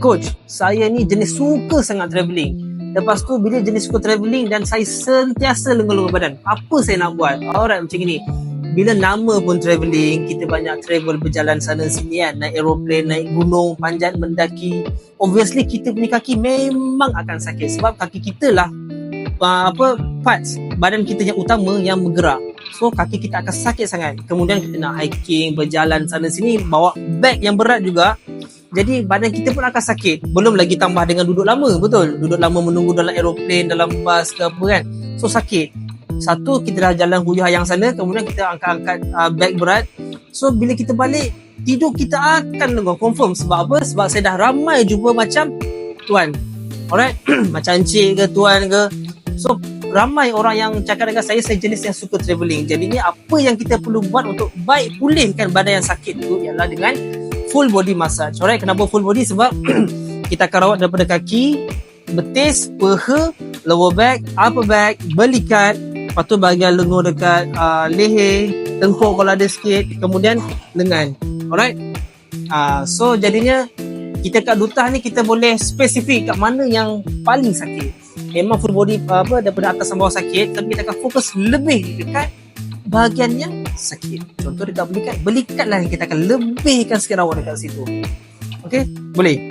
coach, saya ni jenis suka sangat travelling. Lepas tu bila jenis suka travelling dan saya sentiasa lengur-lengur badan, apa saya nak buat? Alright, macam ni. Bila nama pun travelling, kita banyak travel berjalan sana sini kan, naik aeroplane, naik gunung, panjat mendaki. Obviously kita punya kaki memang akan sakit sebab kaki kita lah parts badan kita yang utama yang bergerak. So kaki kita akan sakit sangat. Kemudian kita nak hiking, berjalan sana sini, bawa beg yang berat juga. Jadi badan kita pun akan sakit. Belum lagi tambah dengan duduk lama, betul? Duduk lama menunggu dalam aeroplane, dalam bas ke apa kan. So sakit. Satu, kita dah jalan huyah yang sana, kemudian kita angkat beg berat. So bila kita balik, tidur kita akan lengur, confirm. Sebab apa? Sebab saya dah ramai jumpa macam tuan. Alright? Macam encik ke, tuan ke. So ramai orang yang cakap dengan saya jenis yang suka travelling. Jadinya apa yang kita perlu buat untuk baik pulihkan badan yang sakit tu ialah dengan full body massage. Alright? Kenapa full body? Sebab kita akan rawat daripada kaki, betis, peha, lower back, upper back, belikat. Lepas tu bahagian lengur dekat leher, tengkuk kalau ada sikit, kemudian lengan. Alright? So jadinya kita kat Dutah ni kita boleh spesifik kat mana yang paling sakit. Memang full body daripada atas sampai bawah sakit, tapi kita akan fokus lebih dekat bahagian yang sakit. Contoh dekat belikat lah yang kita akan lebihkan sikit rawat dekat situ. Okay? Boleh?